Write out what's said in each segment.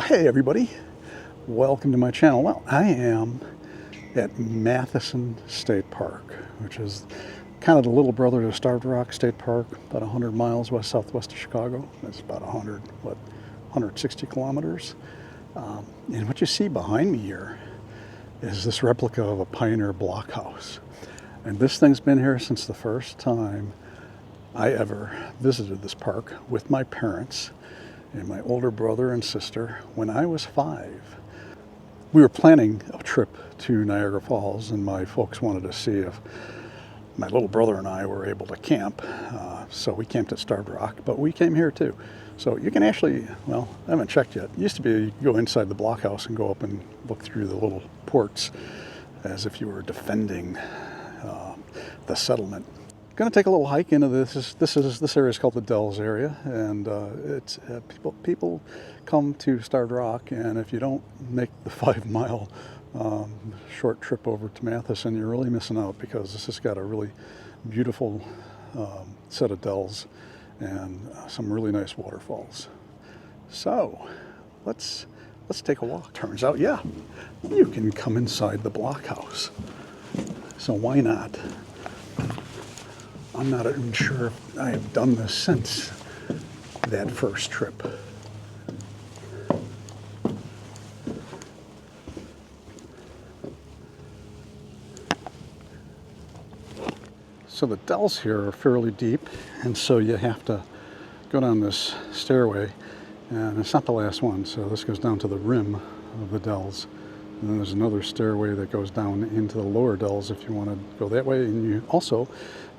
Hey everybody, welcome to my channel. Well, I am at Matthiessen State Park, which is kind of the little brother to Starved Rock State Park, about 100 miles southwest of Chicago. That's about 160 kilometers. And what you see behind me here is this replica of a Pioneer blockhouse. And this thing's been here since the first time I ever visited this park with my parents and my older brother and sister when I was 5. We were planning a trip to Niagara Falls, and my folks wanted to see if my little brother and I were able to camp. So we camped at Starved Rock, but we came here too. So you can actually, well, I haven't checked yet. It used to be you go inside the blockhouse and go up and look through the little ports as if you were defending the settlement. Going to take a little hike into this area is called the Dells area, and it's people come to Starved Rock, and if you don't make the 5-mile short trip over to Matthiessen, you're really missing out, because this has got a really beautiful set of dells and some really nice waterfalls. So let's take a walk. Turns out, yeah, you can come inside the blockhouse. So why not? I'm not even sure if I have done this since that first trip. So the dells here are fairly deep, and so you have to go down this stairway, and it's not the last one, so this goes down to the rim of the dells. And then there's another stairway that goes down into the lower dells if you want to go that way, and you also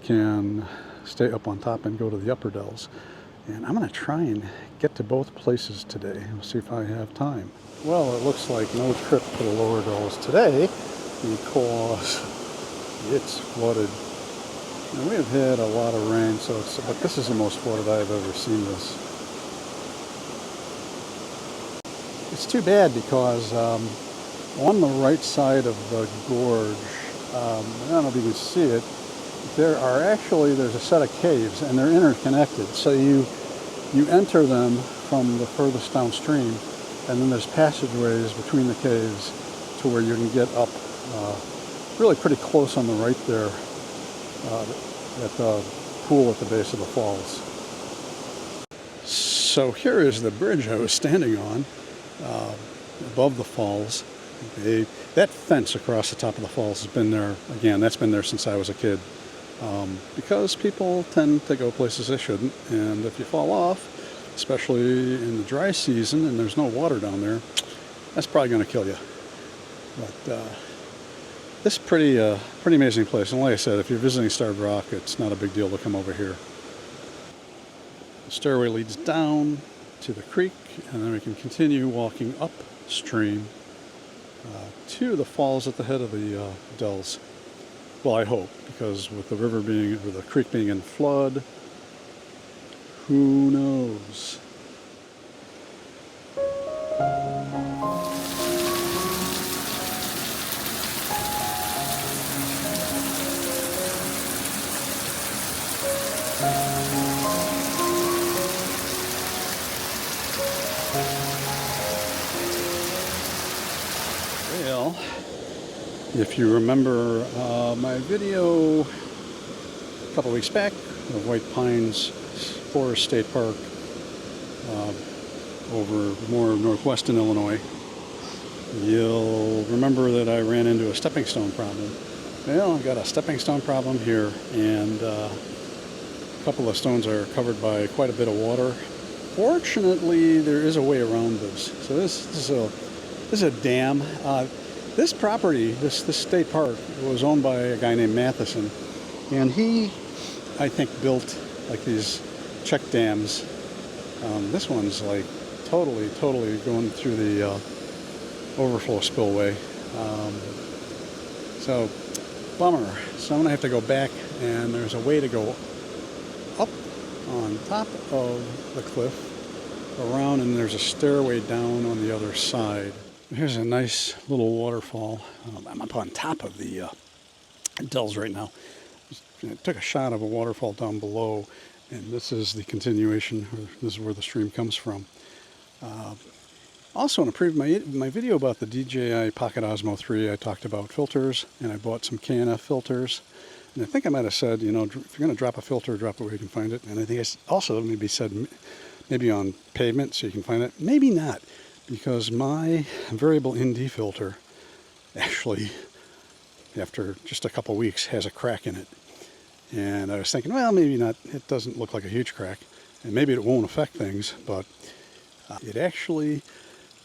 can stay up on top and go to the upper dells. And I'm going to try and get to both places today. We'll see if I have time. Well, it looks like no trip to the lower dells today because it's flooded. And we have had a lot of rain, but this is the most flooded I've ever seen this. It's too bad because on the right side of the gorge, I don't know if you can see it, there's a set of caves, and they're interconnected. So you enter them from the furthest downstream, and then there's passageways between the caves to where you can get up really pretty close on the right there at the pool at the base of the falls. So here is the bridge I was standing on above the falls. That fence across the top of the falls has been there, again, that's been there since I was a kid. Because people tend to go places they shouldn't, and if you fall off, especially in the dry season and there's no water down there, that's probably going to kill you. But this is pretty amazing place, and like I said, if you're visiting Starved Rock, it's not a big deal to come over here. The stairway leads down to the creek, and then we can continue walking upstream to the falls at the head of the dells. Well, I hope, because with the the creek being in flood, who knows? Well, if you remember my video a couple weeks back of White Pines Forest State Park over more northwestern Illinois, you'll remember that I ran into a stepping stone problem. Well, I've got a stepping stone problem here, and a couple of stones are covered by quite a bit of water. Fortunately, there is a way around this. So this is a dam. This property, this state park, was owned by a guy named Matthiessen, and he, I think, built like these check dams. This one's like totally going through the overflow spillway. So, bummer. So I'm gonna have to go back, and there's a way to go up on top of the cliff, around, and there's a stairway down on the other side. Here's a nice little waterfall. I'm up on top of the dells right now. I took a shot of a waterfall down below, and this is the continuation. This is where the stream comes from. Also, in my video about the DJI Pocket Osmo 3, I talked about filters, and I bought some KNF filters. And I think I might have said, you know, if you're going to drop a filter, drop it where you can find it. And I think I also maybe said maybe on pavement so you can find it. Maybe not, because my variable ND filter actually, after just a couple weeks, has a crack in it. And I was thinking, well, maybe not. It doesn't look like a huge crack, and maybe it won't affect things, but it actually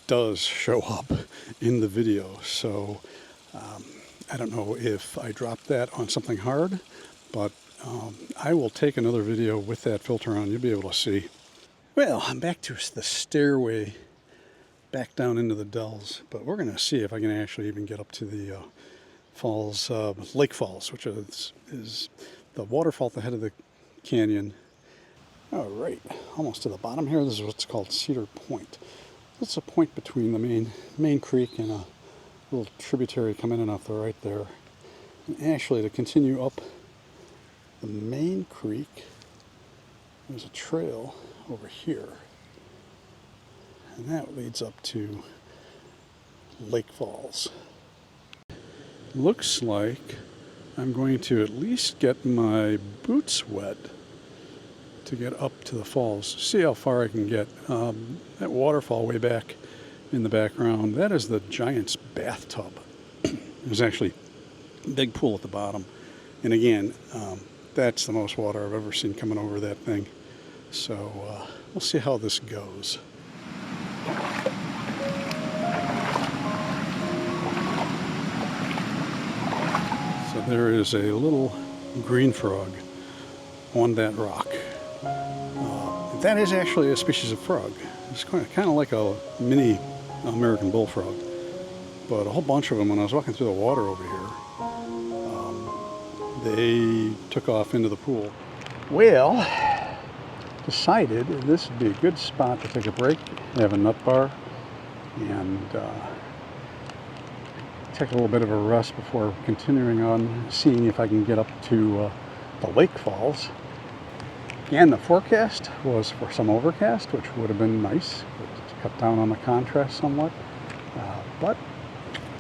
does show up in the video. So I don't know if I dropped that on something hard, but I will take another video with that filter on. You'll be able to see. Well, I'm back to the stairway back down into the dells, but we're going to see if I can actually even get up to the falls, Lake Falls, which is the waterfall at the head of the canyon. All right, almost to the bottom here. This is what's called Cedar Point. It's a point between the main creek and a little tributary coming in off the right there. And actually, to continue up the main creek, there's a trail over here. And that leads up to Lake Falls. Looks like I'm going to at least get my boots wet to get up to the falls. See how far I can get. That waterfall way back in the background, that is the Giant's bathtub. There's actually a big pool at the bottom. And again, that's the most water I've ever seen coming over that thing. So we'll see how this goes. So there is a little green frog on that rock. That is actually a species of frog. It's kind of like a mini American bullfrog. But a whole bunch of them, when I was walking through the water over here, they took off into the pool. Well, decided this would be a good spot to take a break, have a nut bar, and take a little bit of a rest before continuing on, seeing if I can get up to the Lake Falls. And the forecast was for some overcast, which would have been nice to cut down on the contrast somewhat. But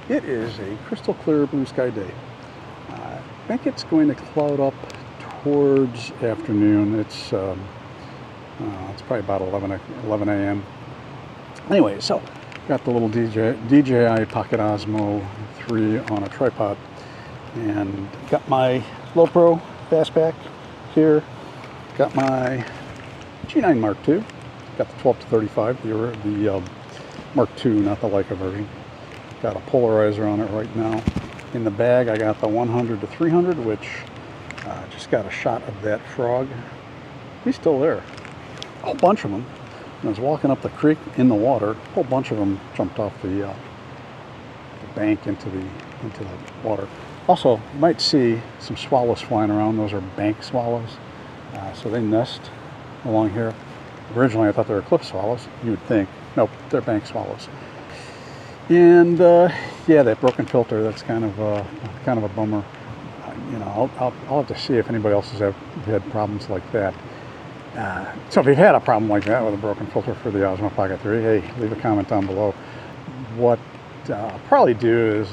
it is a crystal clear blue sky day. I think it's going to cloud up towards afternoon. It's probably about 11 a.m. Anyway, so got the little DJI Pocket Osmo 3 on a tripod, and got my GoPro fastback here. Got my G9 Mark II. Got the 12 to 35, the Mark II, not the Leica version. Got a polarizer on it right now. In the bag, I got the 100 to 300, which just got a shot of that frog. He's still there. A whole bunch of them. When I was walking up the creek in the water, a whole bunch of them jumped off the bank into the water. Also, you might see some swallows flying around. Those are bank swallows. So they nest along here. Originally, I thought they were cliff swallows. You would think. Nope, they're bank swallows. And yeah, that broken filter, that's kind of a bummer. You know, I'll have to see if anybody else has had problems like that. So if you've had a problem like that with a broken filter for the Osmo Pocket 3, hey, leave a comment down below. What I'll probably do is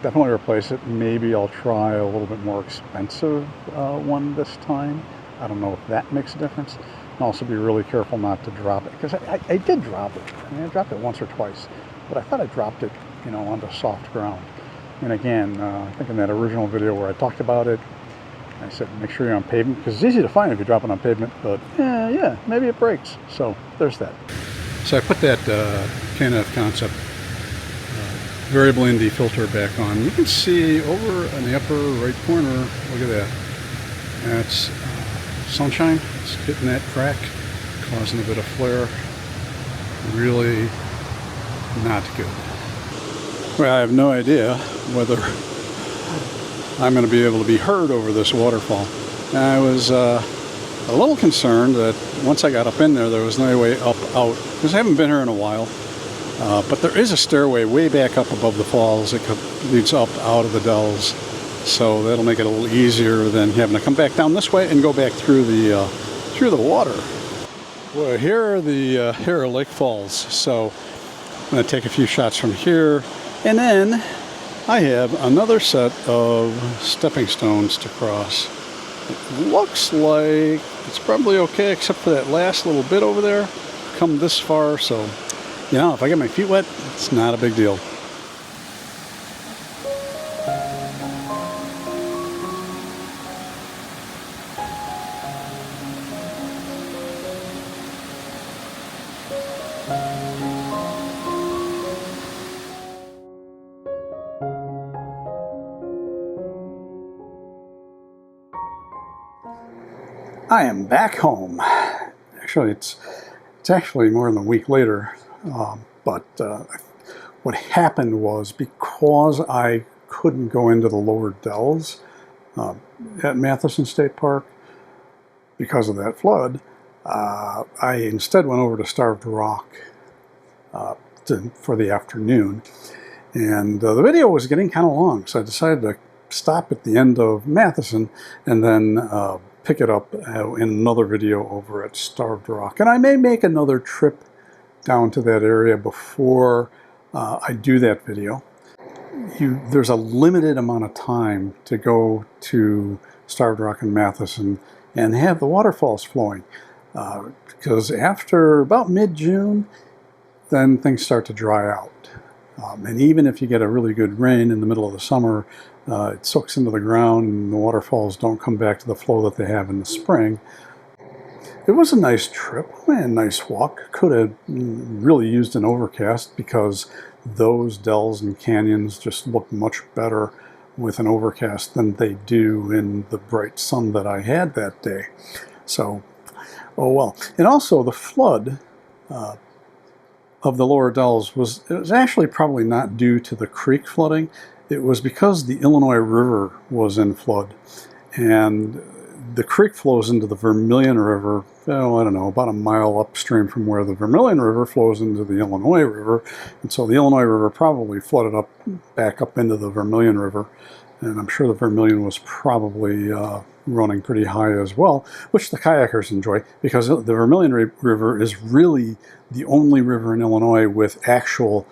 definitely replace it. Maybe I'll try a little bit more expensive one this time. I don't know if that makes a difference. And also be really careful not to drop it, because I did drop it. I mean, I dropped it once or twice, but I thought I dropped it, you know, onto soft ground. And again, I think in that original video where I talked about it, I said make sure you're on pavement, because it's easy to find if you drop it on pavement, but yeah, maybe it breaks. So there's that. So I put that KNF Concept variable ND filter back on. You can see over in the upper right corner, look at that. That's sunshine. It's hitting that crack, causing a bit of flare. Really not good. Well, I have no idea whether I'm going to be able to be heard over this waterfall. I was a little concerned that once I got up in there, there was no way up out, because I haven't been here in a while. But there is a stairway way back up above the falls that leads up out of the dells, so that'll make it a little easier than having to come back down this way and go back through the water. Well, here are Lake Falls. So going to take a few shots from here, and then I have another set of stepping stones to cross. It looks like it's probably okay, except for that last little bit over there. Come this far, so, you know, if I get my feet wet, it's not a big deal. I am back home. Actually, it's actually more than a week later, but what happened was, because I couldn't go into the lower dells at Matthiessen State Park because of that flood, I instead went over to Starved Rock for the afternoon, and the video was getting kind of long, so I decided to stop at the end of Matthiessen and then pick it up in another video over at Starved Rock. And I may make another trip down to that area before I do that video. There's a limited amount of time to go to Starved Rock and Matthiessen and have the waterfalls flowing, because after about mid-June, then things start to dry out. And even if you get a really good rain in the middle of the summer, it soaks into the ground and the waterfalls don't come back to the flow that they have in the spring. It was a nice trip, a nice walk. Could have really used an overcast, because those dells and canyons just look much better with an overcast than they do in the bright sun that I had that day. So, oh well. And also the flood of the lower dells was actually probably not due to the creek flooding. It was because the Illinois River was in flood, and the creek flows into the Vermilion River, oh, I don't know, about a mile upstream from where the Vermilion River flows into the Illinois River. And so the Illinois River probably flooded back up into the Vermilion River. And I'm sure the Vermilion was probably running pretty high as well, which the kayakers enjoy, because the Vermilion River is really the only river in Illinois with actual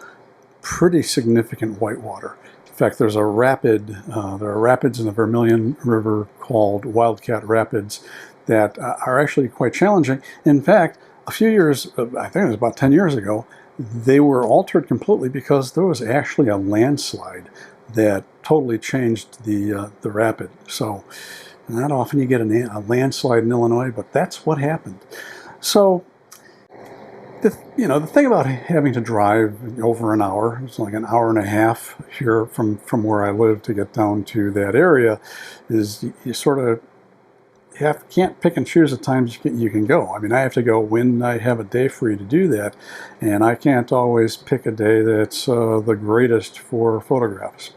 pretty significant whitewater. In fact, there's a rapid, there are rapids in the Vermilion River called Wildcat Rapids that are actually quite challenging. In fact, a few years, I think it was about 10 years ago, they were altered completely because there was actually a landslide that totally changed the rapid. So not often you get a landslide in Illinois, but that's what happened. So the thing about having to drive over an hour, it's like an hour and a half here from where I live to get down to that area, is you sort of can't pick and choose the times you can go. I mean, I have to go when I have a day free to do that, and I can't always pick a day that's the greatest for photographs.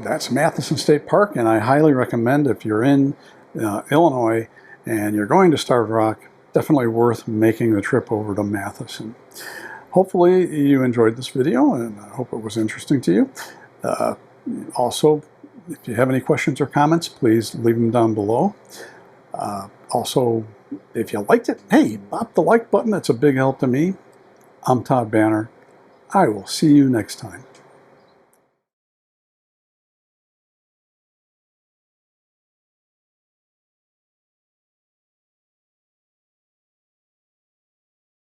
That's Matthiessen State Park, and I highly recommend, if you're in Illinois and you're going to Starved Rock, definitely worth making the trip over to Matthiessen. Hopefully you enjoyed this video, and I hope it was interesting to you. Also, if you have any questions or comments, please leave them down below. Also, if you liked it, hey, pop the like button. That's a big help to me. I'm Todd Banner. I will see you next time.